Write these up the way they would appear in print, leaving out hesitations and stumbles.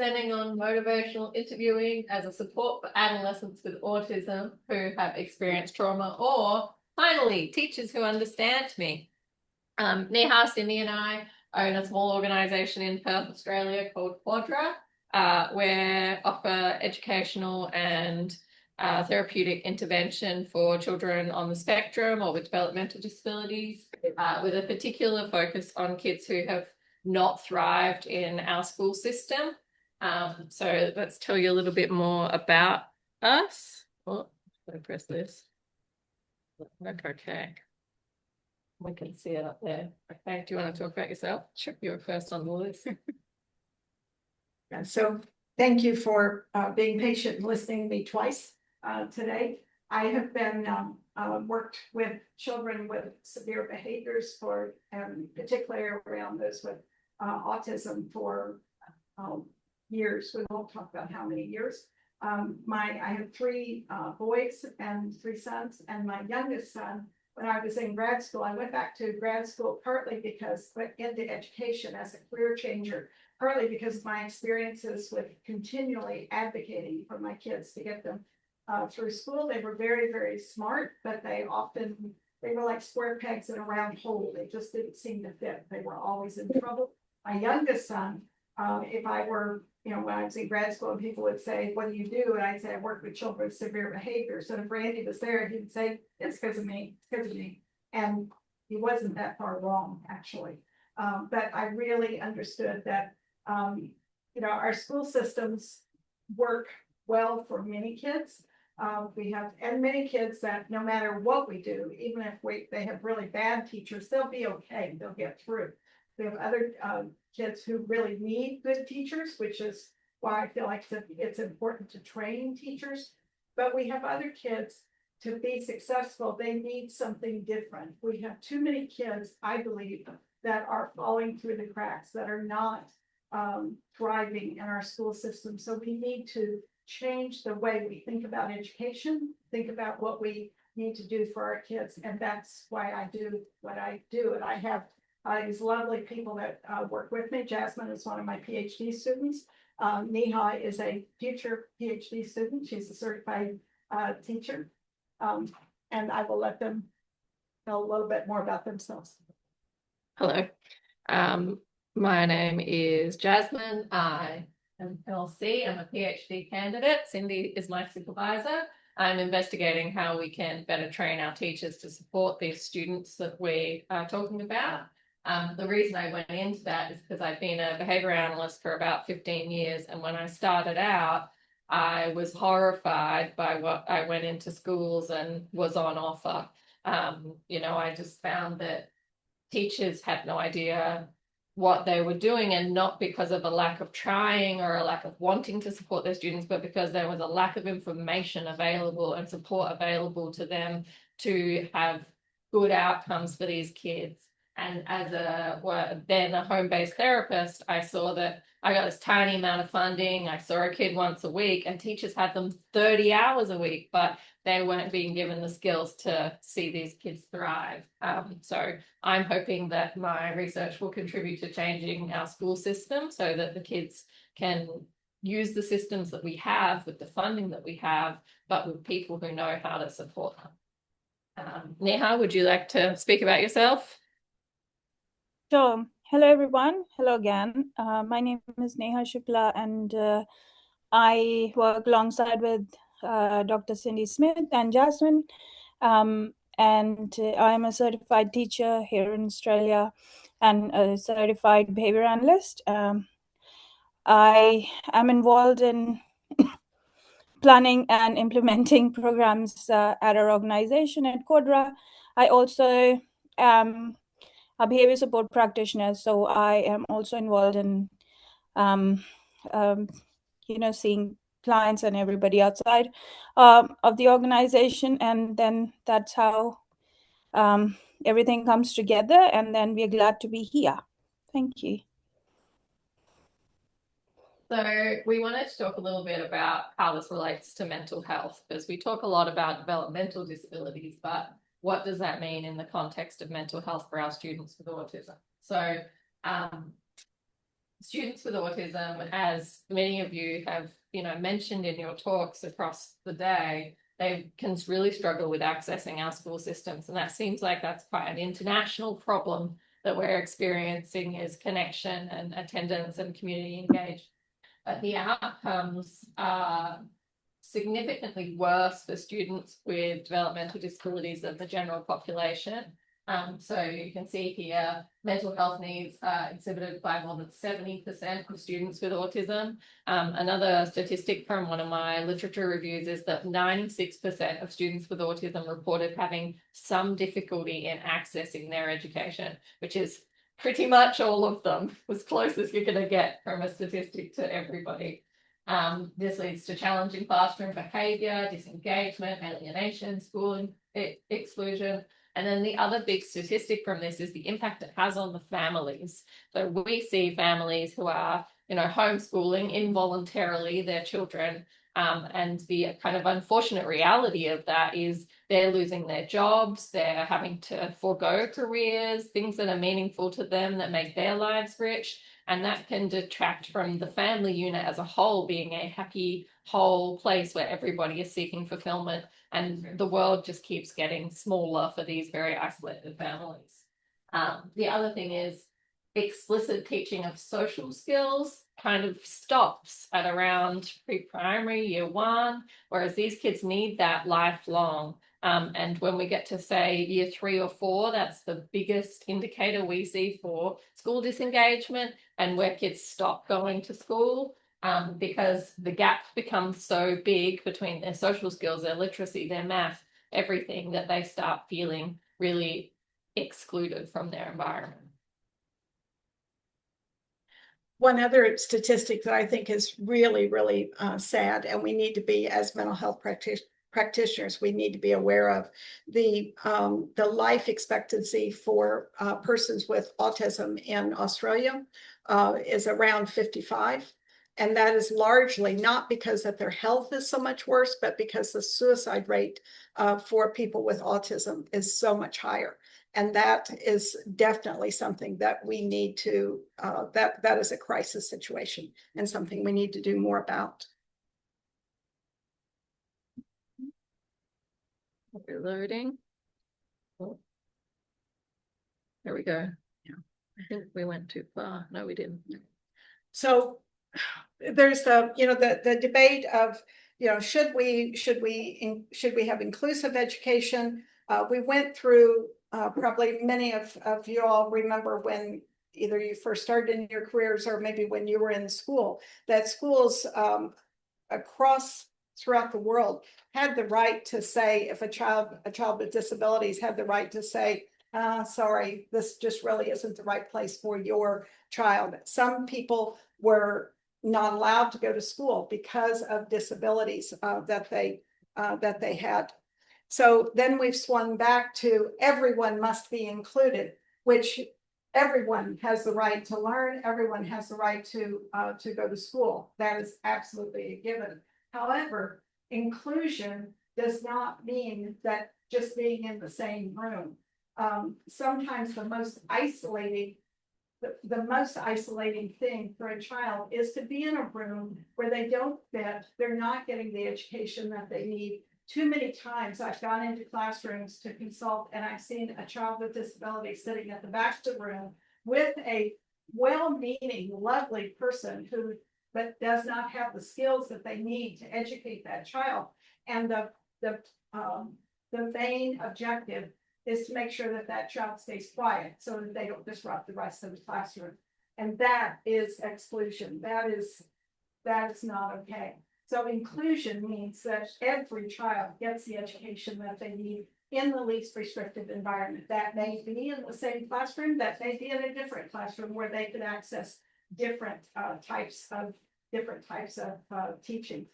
presenting on motivational interviewing as a support for adolescents with autism who have experienced trauma, or finally, teachers who understand me. Neha, Cindy and I own a small organisation in Perth, Australia called Quadra, where offer educational and therapeutic intervention for children on the spectrum or with developmental disabilities, with a particular focus on kids who have not thrived in our school system. So let's tell you a little bit more about us. Oh, I'm going to press this. Okay. We can see it up there. Okay, do you want to talk about yourself? Sure. You're first on the list. Yeah, so thank you for being patient and listening to me twice today. I have been worked with children with severe behaviors for, particularly around those with autism for years. We won't talk about how many years. I have three boys and three sons, and my youngest son, when I was in grad school, I went back to grad school partly because I went into education as a career changer, partly because of my experiences with continually advocating for my kids to get them through school. They were very, very smart, but they were like square pegs in a round hole. They just didn't seem to fit. They were always in trouble. My youngest son, if I were, when I was in grad school, and people would say, "What do you do?" And I'd say, "I work with children with severe behavior." So if Randy was there, he'd say, "It's because of me, it's because of me." And he wasn't that far wrong, actually. But I really understood that, our school systems work well for many kids. We have many kids that no matter what we do, even if they have really bad teachers, they'll be okay, they'll get through. We have other kids who really need good teachers, which is why I feel like it's important to train teachers. But we have other kids, to be successful, they need something different. We have too many kids, I believe, that are falling through the cracks, that are not thriving in our school system. So we need to change the way we think about education, think about what we need to do for our kids. And that's why I do what I do. And I have these lovely people that work with me. Jasmin is one of my PhD students. Neha is a future PhD student. She's a certified teacher. And I will let them know a little bit more about themselves. Hello. My name is Jasmin. I am LC. I'm a PhD candidate. Cindy is my supervisor. I'm investigating how we can better train our teachers to support these students that we are talking about. The reason I went into that is because I've been a behavior analyst for about 15 years. And when I started out, I was horrified by what I went into schools and was on offer. I just found that teachers had no idea what they were doing, and not because of a lack of trying or a lack of wanting to support their students, but because there was a lack of information available and support available to them to have good outcomes for these kids. And as then a home-based therapist, I saw that I got this tiny amount of funding. I saw a kid once a week, and teachers had them 30 hours a week, but they weren't being given the skills to see these kids thrive. So I'm hoping that my research will contribute to changing our school system so that the kids can use the systems that we have with the funding that we have, but with people who know how to support them. Neha, would you like to speak about yourself? Sure. Hello, everyone. Hello again. My name is Neha Shukla, and I work alongside with Dr. Cindy Smith and Jasmin. And I'm a certified teacher here in Australia and a certified behavior analyst. I am involved in planning and implementing programs at our organization at Quadra. I also am a behavior support practitioner, so I am also involved in seeing clients and everybody outside of the organization, and then that's how everything comes together, and then we're glad to be here. Thank you. So we wanted to talk a little bit about how this relates to mental health, because we talk a lot about developmental disabilities, but what does that mean in the context of mental health for our students with autism? So students with autism, as many of you have, mentioned in your talks across the day, they can really struggle with accessing our school systems. And that seems like that's quite an international problem that we're experiencing, is connection and attendance and community engagement. But the outcomes are significantly worse for students with developmental disabilities than the general population. So you can see here, mental health needs are exhibited by more than 70% of students with autism. Another statistic from one of my literature reviews is that 96% of students with autism reported having some difficulty in accessing their education, which is pretty much all of them, as close as you're going to get from a statistic to everybody. This leads to challenging classroom behaviour, disengagement, alienation, school exclusion. And then the other big statistic from this is the impact it has on the families. So we see families who are, homeschooling involuntarily their children. And the kind of unfortunate reality of that is they're losing their jobs, they're having to forego careers, things that are meaningful to them, that make their lives rich. And that can detract from the family unit as a whole being a happy, whole place where everybody is seeking fulfillment, and the world just keeps getting smaller for these very isolated families. The other thing is explicit teaching of social skills kind of stops at around pre-primary, year 1, whereas these kids need that lifelong. And when we get to, say, year 3 or 4, that's the biggest indicator we see for school disengagement and where kids stop going to school, because the gap becomes so big between their social skills, their literacy, their math, everything, that they start feeling really excluded from their environment. One other statistic that I think is really, really sad, and we need to be, as mental health practitioners, we need to be aware of the life expectancy for persons with autism in Australia is around 55. And that is largely not because that their health is so much worse, but because the suicide rate for people with autism is so much higher. And that is definitely something that we need to, that is a crisis situation and something we need to do more about. Reloading. Oh. There we go. Yeah. I think we went too far. No, we didn't. So there's the debate of, should we have inclusive education? We went through, probably many of you all remember when either you first started in your careers or maybe when you were in school, that schools throughout the world had the right to say, if a child with disabilities had the right to say, sorry, this just really isn't the right place for your child. Some people were not allowed to go to school because of disabilities that they had. So then we've swung back to everyone must be included, which everyone has the right to learn. Everyone has the right to go to school. That is absolutely a given. However, inclusion does not mean that just being in the same room. Sometimes the most isolating thing for a child is to be in a room where they don't fit, they're not getting the education that they need. Too many times I've gone into classrooms to consult and I've seen a child with disability sitting at the back of the room with a well-meaning, lovely person who but does not have the skills that they need to educate that child. And the main objective is to make sure that that child stays quiet so that they don't disrupt the rest of the classroom. And that is exclusion. That is not okay. So inclusion means that every child gets the education that they need in the least restrictive environment. That may be in the same classroom, that may be in a different classroom where they can access different types of teaching.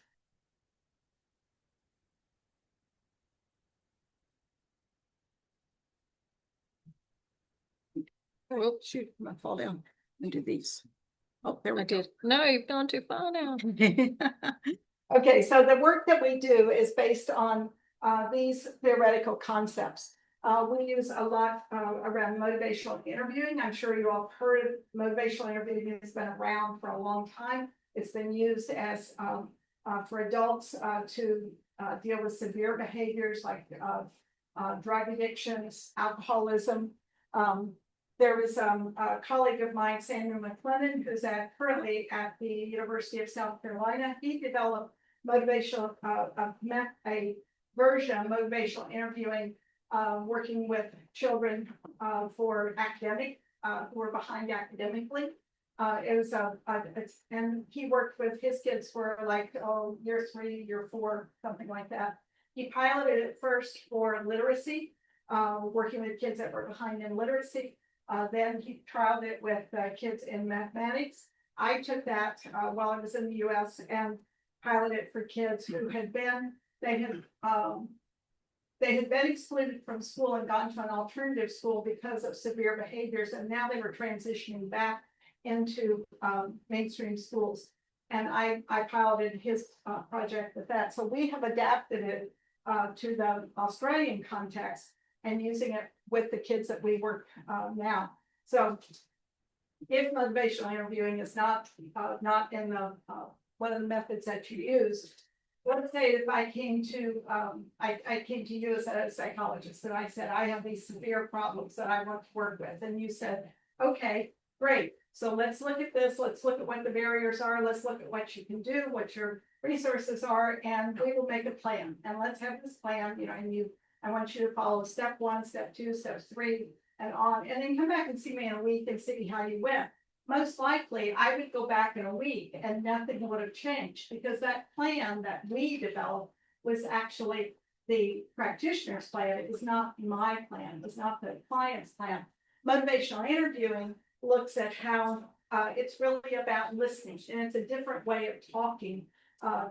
Oh, shoot, I'm gonna fall down and do these. Oh, there we go. No, you've gone too far now. Okay, so the work that we do is based on these theoretical concepts. We use a lot around motivational interviewing. I'm sure you all have heard of motivational interviewing. It's been around for a long time. It's been used as for adults to deal with severe behaviors like drug addictions, alcoholism. There was a colleague of mine, Samuel McLennan, who's currently at the University of South Carolina. He developed motivational, a version of motivational interviewing, working with children for academic, who are behind academically. It was and he worked with his kids for like year 3, year 4, something like that. He piloted it first for literacy, working with kids that were behind in literacy. Then he trialed it with kids in mathematics. I took that while I was in the U.S. and piloted it for kids who had been, they had been excluded from school and gone to an alternative school because of severe behaviors, and now they were transitioning back into mainstream schools. And I piloted his project with that. So we have adapted it to the Australian context and using it with the kids that we work now. So if motivational interviewing is not in the one of the methods that you use, let's say if I came to I came to you as a psychologist and I said, I have these severe problems that I want to work with. And you said, okay, great. So let's look at this. Let's look at what the barriers are. Let's look at what you can do, what your resources are, and we will make a plan. And let's have this plan, and I want you to follow step 1, step 2, step 3, and on, and then come back and see me in a week and see how you went. Most likely, I would go back in a week and nothing would have changed because that plan that we developed was actually the practitioner's plan. It was not my plan. It was not the client's plan. Motivational interviewing looks at how it's really about listening, and it's a different way of talking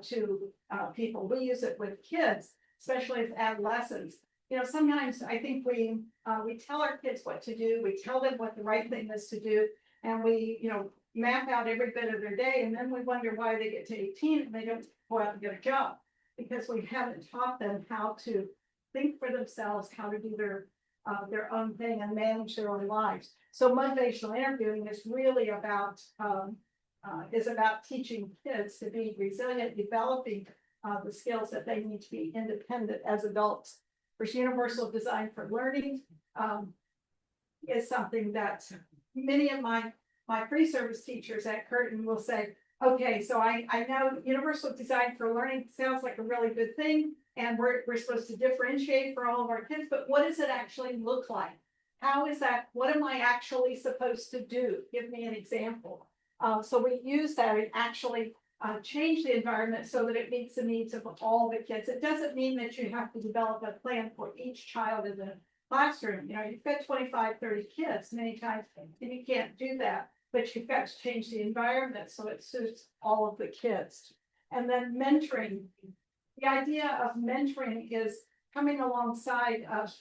to people. We use it with kids, especially with adolescents. Sometimes I think we tell our kids what to do. We tell them what the right thing is to do, and we map out every bit of their day, and then we wonder why they get to 18 and they don't go out and get a job because we haven't taught them how to think for themselves, how to do their own thing and manage their own lives. So motivational interviewing is really about teaching kids to be resilient, developing the skills that they need to be independent as adults. There's universal design for learning is something that many of my pre-service teachers at Curtin will say, okay, so I know universal design for learning sounds like a really good thing, and we're supposed to differentiate for all of our kids, but what does it actually look like? How is that? What am I actually supposed to do? Give me an example. So we use that and actually change the environment so that it meets the needs of all the kids. It doesn't mean that you have to develop a plan for each child in the classroom. You've got 25, 30 kids many times, and you can't do that, but you've got to change the environment so it suits all of the kids. And then mentoring. The idea of mentoring is coming alongside of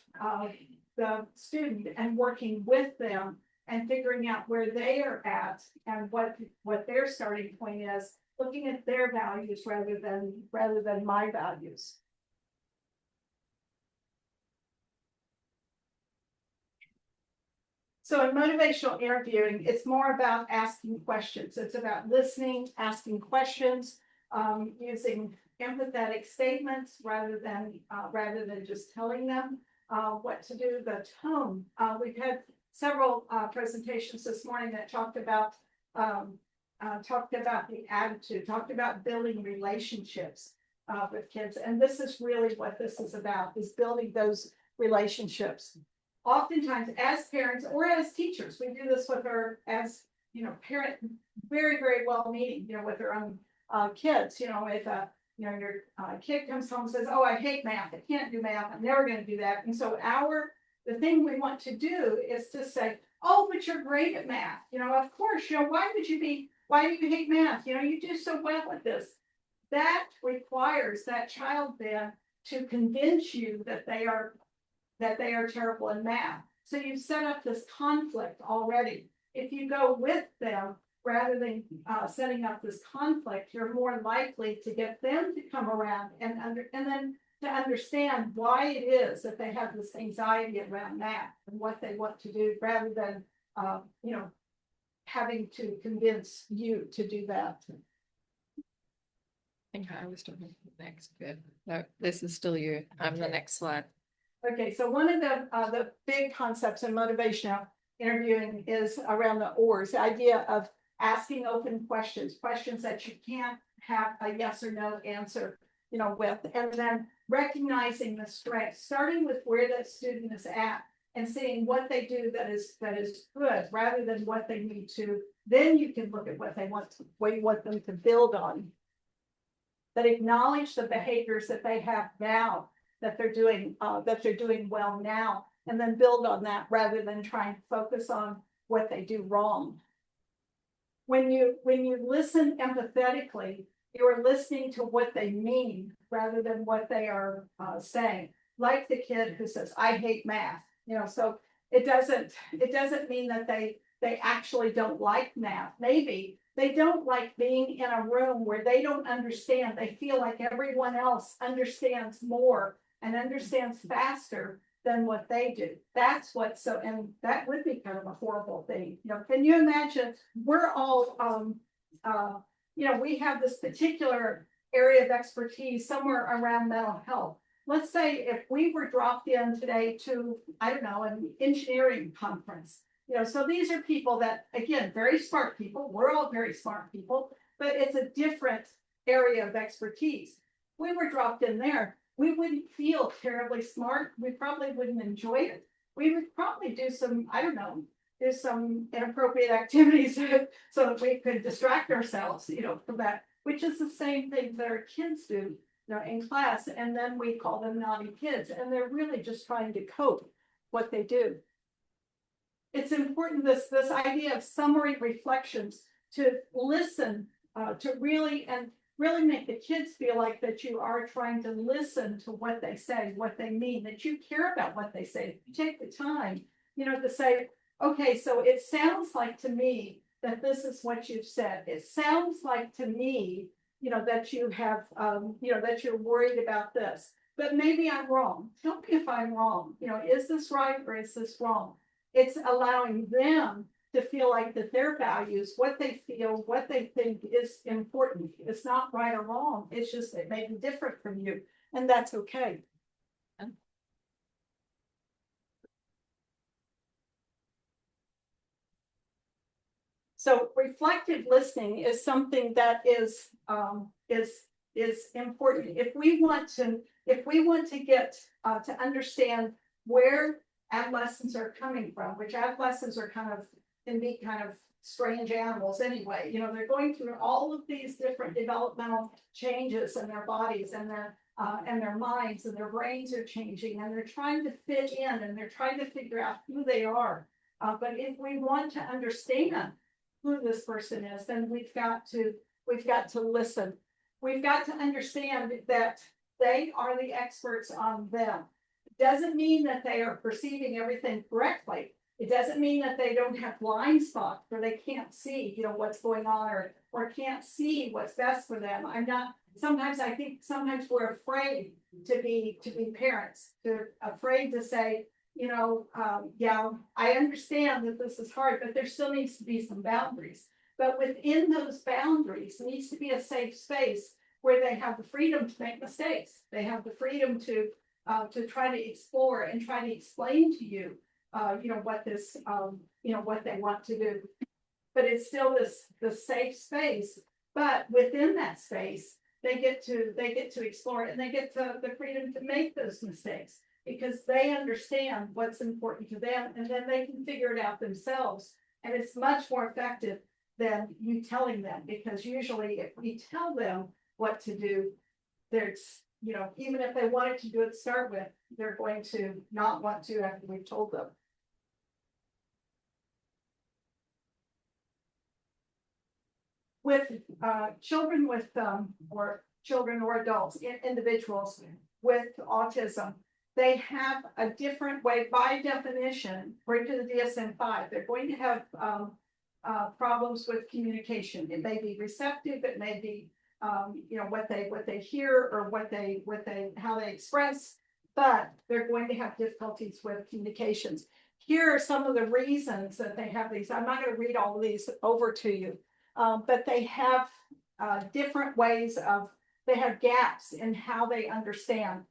the student and working with them and figuring out where they are at and what their starting point is, looking at their values rather than my values. So in motivational interviewing, it's more about asking questions. It's about listening, asking questions, using empathetic statements rather than just telling them what to do. The tone. We've had several presentations this morning that talked about the attitude, talked about building relationships with kids, and this is really what this is about: is building those relationships. Oftentimes, as parents or as teachers, we do this with parent, very, very well-meaning, with their own kids. If your kid comes home and says, "Oh, I hate math. I can't do math. I'm never going to do that." And so the thing we want to do is to say, "Oh, but you're great at math. Of course. Why do you hate math? You do so well at this." That requires that child then to convince you that they are terrible in math. So you've set up this conflict already. If you go with them rather than setting up this conflict, you're more likely to get them to come around and then to understand why it is that they have this anxiety around math and what they want to do, rather than, having to convince you to do that. I think I was talking next. Good. No, this is still you. I'm the next slide. Okay, so one of the big concepts in motivational interviewing is around the ORs, the idea of asking open questions, questions that you can't have a yes or no answer, with, and then recognizing the strengths, starting with where that student is at and seeing what they do that is good, rather than what they need to. Then you can look at what you want them to build on. That acknowledge the behaviors that they have now, that they're doing well now, and then build on that rather than trying to focus on what they do wrong. When you listen empathetically, you are listening to what they mean rather than what they are saying. Like the kid who says, "I hate math," so it doesn't mean that they actually don't like math. Maybe they don't like being in a room where they don't understand. They feel like everyone else understands more and understands faster than what they do. That's what, and that would be kind of a horrible thing. Can you imagine? We're all, we have this particular area of expertise somewhere around mental health. Let's say if we were dropped in today to, I don't know, an engineering conference. So these are people that, again, very smart people. We're all very smart people, but it's a different area of expertise. We were dropped in there. We wouldn't feel terribly smart. We probably wouldn't enjoy it. We would probably do some, I don't know, some inappropriate activities so that we could distract ourselves, from that, which is the same thing that our kids do, in class. And then we call them naughty kids, and they're really just trying to cope what they do. It's important, this idea of summary reflections, to listen, to really make the kids feel like that you are trying to listen to what they say, what they mean, that you care about what they say. You take the time, to say, okay, so it sounds like to me that this is what you've said. It sounds like to me, that you have, that you're worried about this, but maybe I'm wrong. Tell me if I'm wrong. Is this right or is this wrong? It's allowing them to feel like that their values, what they feel, what they think is important. It's not right or wrong. It's just it may be different from you, and that's okay. So reflective listening is something that is important. If we want to get to understand where adolescents are coming from, which adolescents are can be kind of strange animals anyway. They're going through all of these different developmental changes in their bodies and their minds, and their brains are changing, and they're trying to fit in, and they're trying to figure out who they are. But if we want to understand who this person is, then we've got to listen. We've got to understand that they are the experts on them. Doesn't mean that they are perceiving everything correctly. It doesn't mean that they don't have blind spots where they can't see, what's going on, or can't see what's best for them. Sometimes we're afraid to be parents. They're afraid to say, yeah, I understand that this is hard, but there still needs to be some boundaries. But within those boundaries needs to be a safe space where they have the freedom to make mistakes. They have the freedom to try to explore and try to explain to you, what they want to do. But it's still the safe space. But within that space, they get to explore it, and they get the freedom to make those mistakes because they understand what's important to them, and then they can figure it out themselves. And it's much more effective than you telling them, because usually if we tell them what to do, there's even if they wanted to do it to start with, they're going to not want to after we've told them. With children with or adults, individuals with autism, they have a different way, by definition, according to the DSM-5, they're going to have problems with communication. It may be receptive, it may be what they hear or how they express, but they're going to have difficulties with communications. Here are some of the reasons that they have these. I'm not going to read all of these over to you, but they have different ways they have gaps in how they understand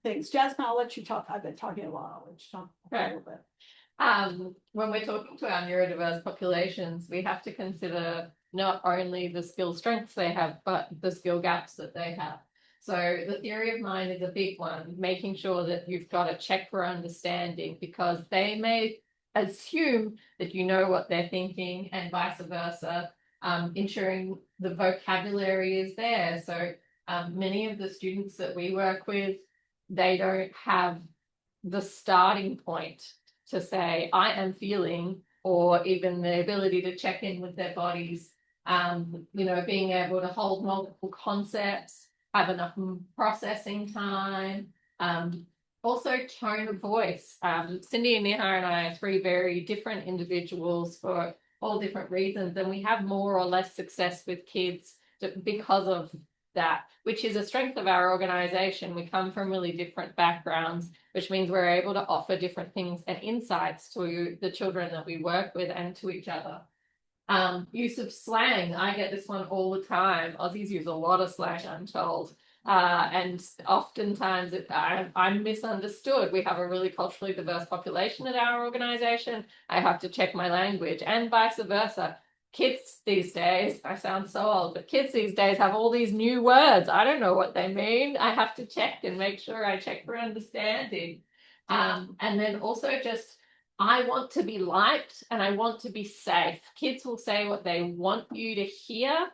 things. Jasmine, I'll let you talk. I've been talking a lot. I'll let you talk a little bit. When we're talking to our neurodiverse populations, we have to consider not only the skill strengths they have, but the skill gaps that they have. So the theory of mind is a big one, making sure that you've got to check for understanding, because they may assume that you know what they're thinking and vice versa, ensuring the vocabulary is there. So many of the students that we work with, they don't have the starting point to say, I am feeling, or even the ability to check in with their bodies, being able to hold multiple concepts, have enough processing time, also tone of voice. Cindy and Neha and I are three very different individuals for all different reasons, and we have more or less success with kids because of that, which is a strength of our organization. We come from really different backgrounds, which means we're able to offer different things and insights to the children that we work with and to each other. Use of slang. I get this one all the time. Aussies use a lot of slang, I'm told. And oftentimes I'm misunderstood. We have a really culturally diverse population at our organization. I have to check my language, and vice versa. Kids these days, I sound so old, but kids these days have all these new words. I don't know what they mean. I have to check and make sure I check for understanding. And then also just, I want to be liked and I want to be safe. Kids will say what they want you to hear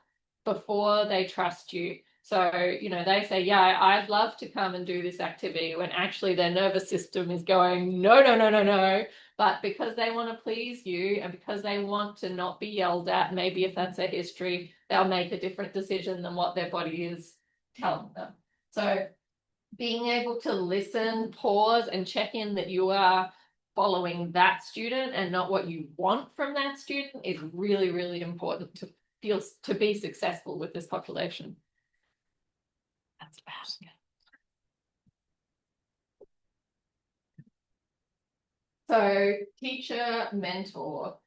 before they trust you. So, they say, yeah, I'd love to come and do this activity, when actually their nervous system is going, no, no, no, no, no. But because they want to please you and because they want to not be yelled at, maybe if that's their history, they'll make a different decision than what their body is telling them. So being able to listen, pause, and check in that you are following that student and not what you want from that student is really, really important to be successful with this population. That's bad. So teacher, mentor.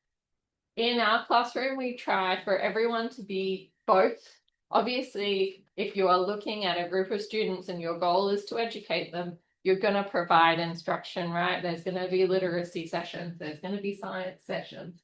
In our classroom, we try for everyone to be both. Obviously, if you are looking at a group of students and your goal is to educate them, you're going to provide instruction, right? There's going to be literacy sessions, there's going to be science sessions.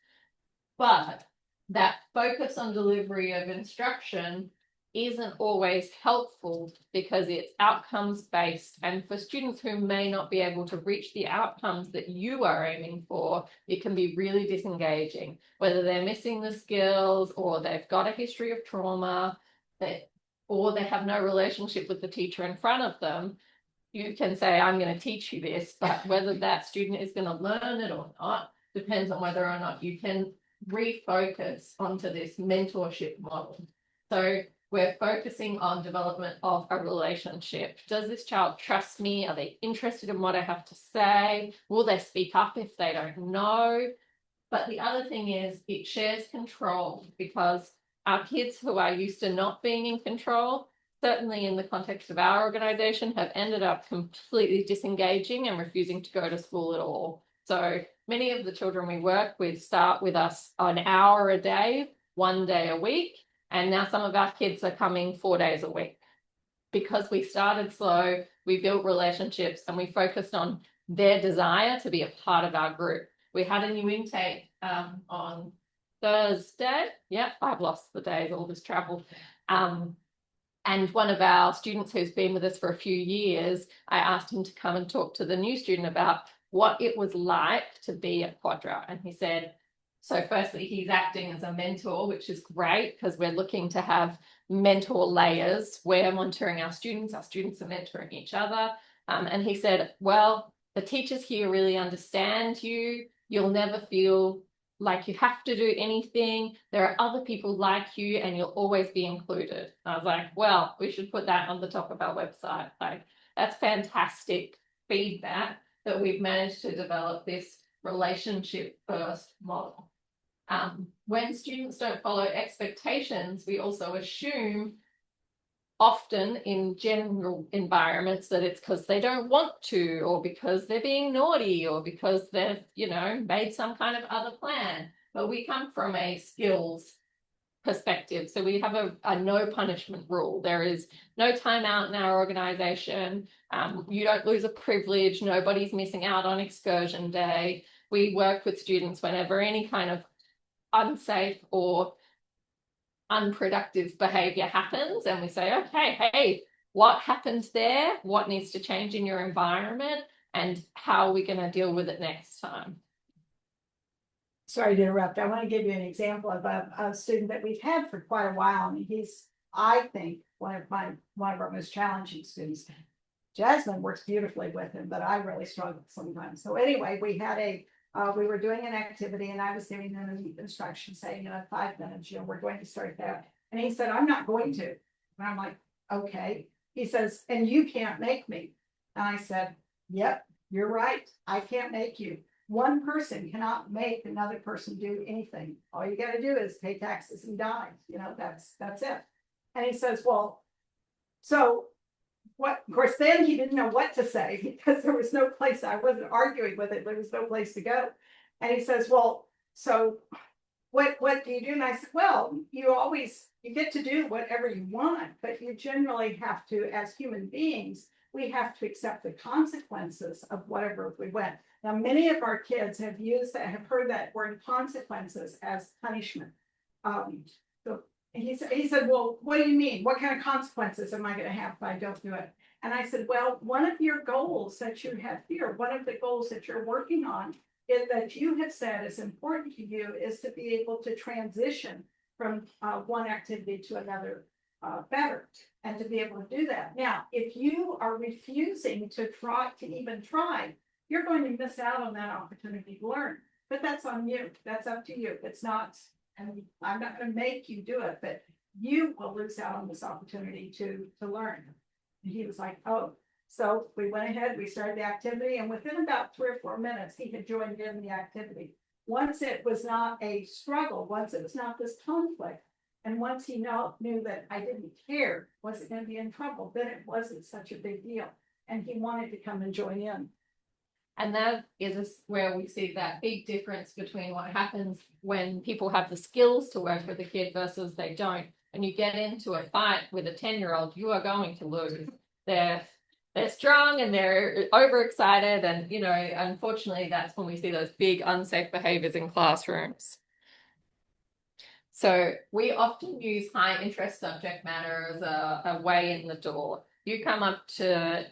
But that focus on delivery of instruction isn't always helpful because it's outcomes based, and for students who may not be able to reach the outcomes that you are aiming for, it can be really disengaging, whether they're missing the skills or they've got a history of trauma, or they have no relationship with the teacher in front of them. You can say, I'm going to teach you this, but whether that student is going to learn it or not depends on whether or not you can refocus onto this mentorship model. So we're focusing on development of a relationship. Does this child trust me? Are they interested in what I have to say? Will they speak up if they don't know? But the other thing is it shares control, because our kids who are used to not being in control, certainly in the context of our organization, have ended up completely disengaging and refusing to go to school at all. So many of the children we work with start with us an hour a day, 1 day a week. And now some of our kids are coming 4 days a week. Because we started slow, we built relationships, and we focused on their desire to be a part of our group. We had a new intake on Thursday. Yep, I've lost the days, all this travel. And one of our students who's been with us for a few years, I asked him to come and talk to the new student about what it was like to be a Quadra. And he said, so firstly, he's acting as a mentor, which is great because we're looking to have mentor layers. We're mentoring our students are mentoring each other. And he said, well, the teachers here really understand you. You'll never feel like you have to do anything. There are other people like you and you'll always be included. And I was like, well, we should put that on the top of our website. Like, that's fantastic feedback that we've managed to develop this relationship first model. When students don't follow expectations, we also assume often in general environments that it's because they don't want to, or because they're being naughty, or because they've, made some kind of other plan. But we come from a skills perspective. So we have a no punishment rule. There is no timeout in our organization. You don't lose a privilege. Nobody's missing out on excursion day. We work with students whenever any kind of unsafe or unproductive behavior happens, and we say, okay, hey, what happened there? What needs to change in your environment? And how are we going to deal with it next time? Sorry to interrupt. I want to give you an example of a student that we've had for quite a while. And he's, I think, one of our most challenging students. Jasmine works beautifully with him, but I really struggle sometimes. So anyway, we were doing an activity, and I was giving them an instruction saying, 5 minutes, we're going to start that. And he said, I'm not going to. And I'm like, okay. He says, and you can't make me. And I said, yep, you're right. I can't make you. One person cannot make another person do anything. All you got to do is pay taxes and die. That's it. And he says, well, so what? Of course, then he didn't know what to say because there was no place. I wasn't arguing with it. There was no place to go. And he says, well, so what do you do? And I said, well, you get to do whatever you want, but you generally have to, as human beings, we have to accept the consequences of whatever we went. Now, many of our kids have heard that word consequences as punishment. So he said, well, what do you mean? What kind of consequences am I going to have if I don't do it? And I said, well, one of your goals that you have here, one of the goals that you're working on is that you have said is important to you is to be able to transition from one activity to another better, and to be able to do that. Now, if you are refusing to even try, you're going to miss out on that opportunity to learn. But that's on you. That's up to you. It's not, and I'm not going to make you do it, but you will lose out on this opportunity to learn. And he was like, oh. So we went ahead, we started the activity, and within about 3 or 4 minutes, he had joined in the activity. Once it was not a struggle, once it was not this conflict, and once he knew that I didn't care, wasn't going to be in trouble, then it wasn't such a big deal. And he wanted to come and join in. And that is where we see that big difference between what happens when people have the skills to work with a kid versus they don't. And you get into a fight with a 10-year-old, you are going to lose. They're strong and they're overexcited. And, unfortunately, that's when we see those big unsafe behaviors in classrooms. So we often use high interest subject matter as a way in the door. You come up to,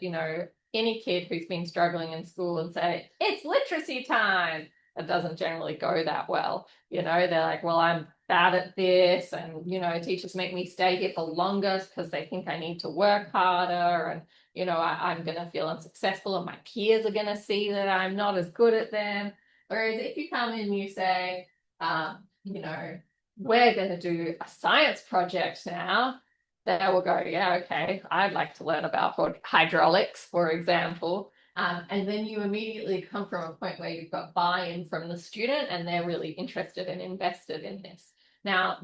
any kid who's been struggling in school and say, it's literacy time. It doesn't generally go that well. They're like, well, I'm bad at this. And, teachers make me stay here for longer because they think I need to work harder. And, I'm going to feel unsuccessful and my peers are going to see that I'm not as good at them. Whereas if you come in and you say, we're going to do a science project now, they will go, yeah, okay, I'd like to learn about hydraulics, for example. And then you immediately come from a point where you've got buy-in from the student and they're really interested and invested in this. Now,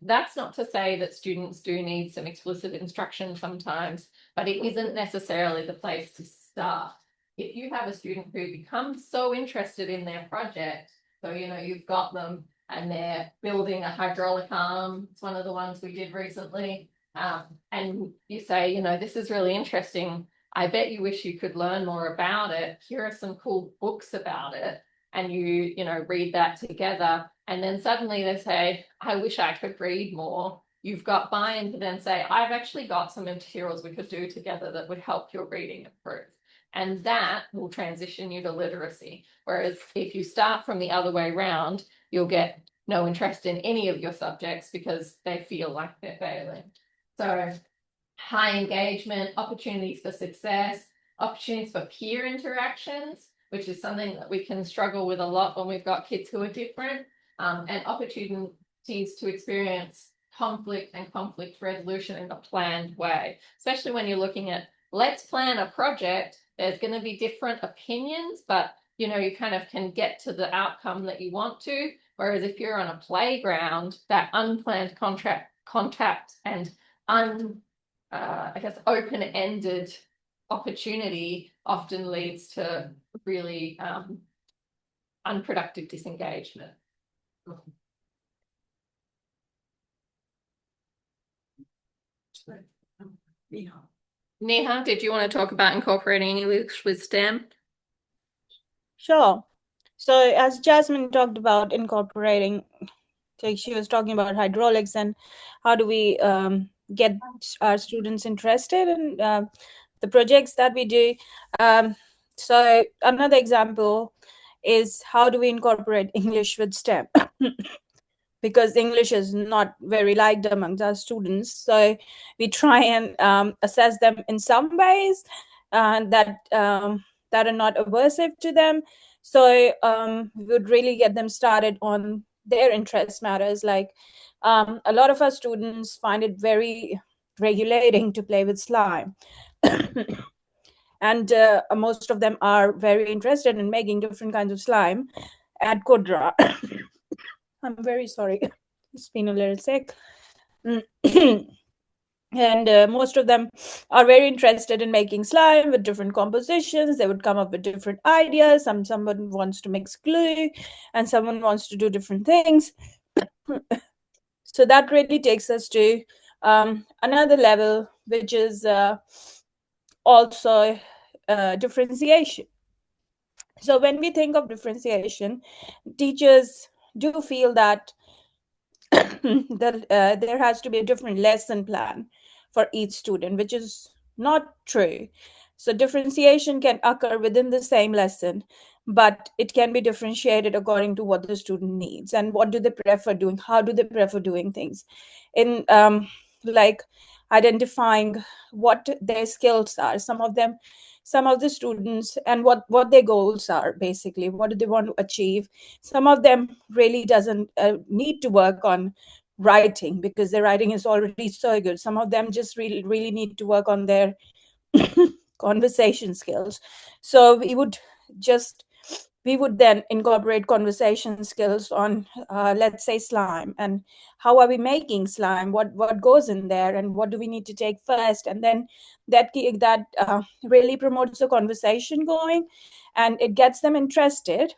that's not to say that students do need some explicit instruction sometimes, but it isn't necessarily the place to start. If you have a student who becomes so interested in their project, so, you've got them and they're building a hydraulic arm, it's one of the ones we did recently, and you say, this is really interesting. I bet you wish you could learn more about it. Here are some cool books about it. And you read that together. And then suddenly they say, I wish I could read more. You've got buy-in to then say, I've actually got some materials we could do together that would help your reading improve. And that will transition you to literacy. Whereas if you start from the other way around, you'll get no interest in any of your subjects because they feel like they're failing. So high engagement, opportunities for success, opportunities for peer interactions, which is something that we can struggle with a lot when we've got kids who are different, and opportunities to experience conflict and conflict resolution in a planned way, especially when you're looking at, let's plan a project. There's going to be different opinions, but you kind of can get to the outcome that you want to. Whereas if you're on a playground, that unplanned contact and I guess, open-ended opportunity often leads to really unproductive disengagement. Neha, did you want to talk about incorporating English with STEM? Sure. So as Jasmine talked about incorporating, like she was talking about hydraulics and how do we get our students interested in the projects that we do. So another example is how do we incorporate English with STEM? Because English is not very liked amongst our students. So we try and assess them in some ways that are not aversive to them. So we would really get them started on their interest matters. Like a lot of our students find it very regulating to play with slime. And most of them are very interested in making different kinds of slime at Kodra. I'm very sorry. It's been a little sick. And most of them are very interested in making slime with different compositions. They would come up with different ideas. Someone wants to mix glue and someone wants to do different things. So that really takes us to another level, which is also differentiation. So when we think of differentiation, teachers do feel that there has to be a different lesson plan for each student, which is not true. So differentiation can occur within the same lesson, but it can be differentiated according to what the student needs and what do they prefer doing, how do they prefer doing things, in like identifying what their skills are. Some of the students and what their goals are, basically what do they want to achieve. Some of them really doesn't need to work on writing because their writing is already so good. Some of them just really need to work on their conversation skills. So we would then incorporate conversation skills on let's say slime, and how are we making slime, what goes in there, and what do we need to take first. And then that really promotes the conversation going, and it gets them interested.